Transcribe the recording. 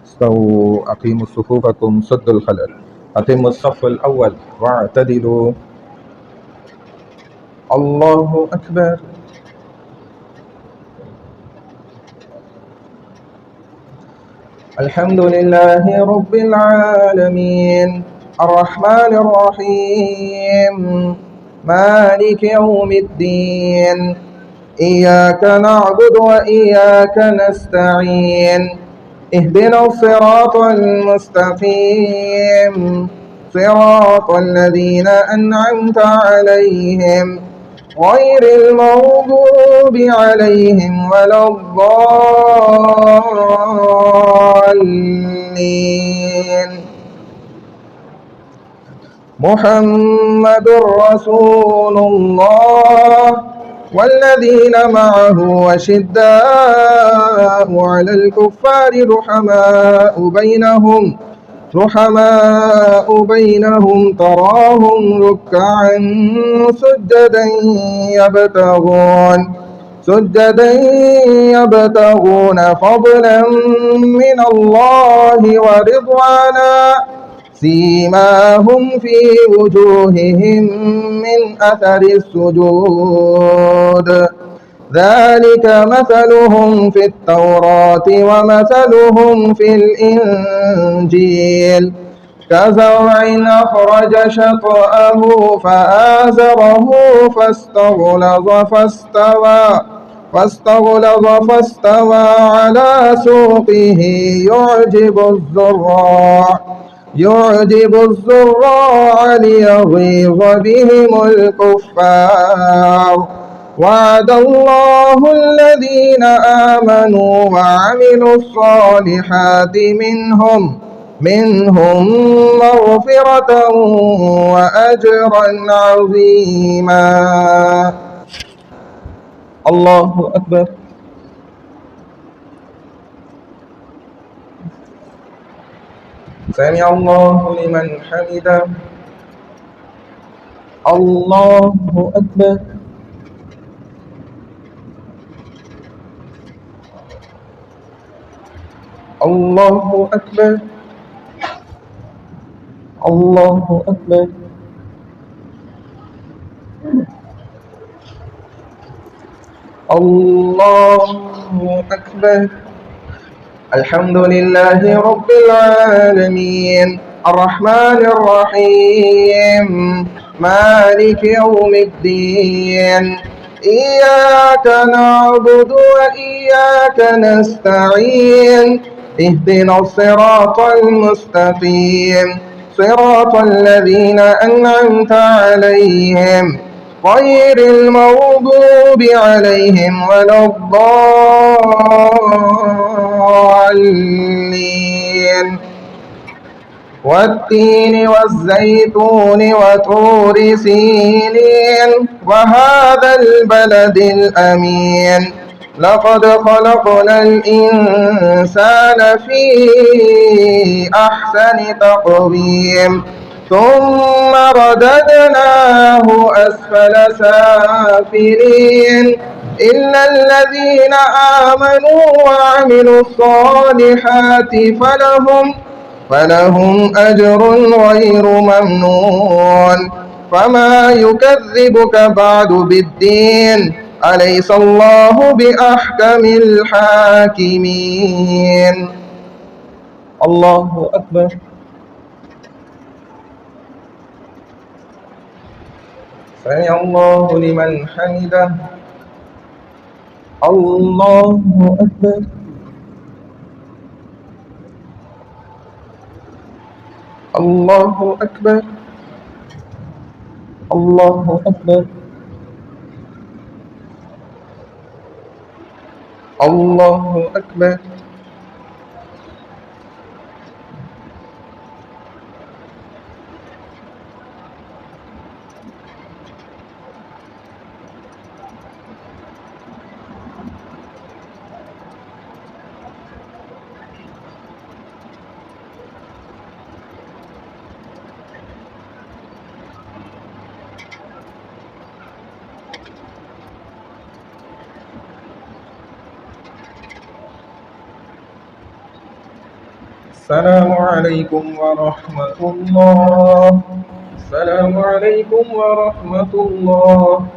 استووا أقيموا صفوفكم سدوا الخلل. أتموا الصف الأول واعتدلوا. الله أكبر. الحمد لله رب العالمين الرحمن الرحيم مالك يوم الدين إياك نعبد وإياك نستعين اهدنا الصراط المستقيم صراط الذين أنعمت عليهم غير المغضوب عليهم ولا الضالين. محمد رسول الله والذين معه وشداء على الكفار رحماء بينهم تراهم ركعا سجدا يبتغون فضلا من الله ورضوانا سيماهم في وجوههم من أثر السجود ذلك مثلهم في التوراة ومثلهم في الإنجيل كزرع أخرج شطأه فآزره فاستغلظ على سوقه يعجب الزراع ليغيظ بهم الكفار. وعد الله الذين آمنوا وعملوا الصالحات منهم مغفرة وأجرا عظيما. الله أكبر. سمع الله لمن حمده. الله أكبر. الله أكبر. الله أكبر. الله أكبر. الحمد لله رب العالمين الرحمن الرحيم مالك يوم الدين إياك نعبد وإياك نستعين اهدنا الصراط المستقيم صراط الذين أنعمت عليهم غير المغضوب عليهم ولا الضالين. والتين والزيتون وطور سينين وهذا البلد الأمين لقد خلقنا الإنسان في أحسن تقويم ثم رددناه أسفل سافلين إلا الذين آمنوا وعملوا الصالحات فلهم أجر غير ممنون. فما يكذبك بعد بالدين أليس الله بأحكم الحاكمين. الله أكبر. سمع الله لمن حمده. الله أكبر. الله أكبر. الله أكبر. الله أكبر. السلام عليكم ورحمة الله. السلام عليكم ورحمة الله.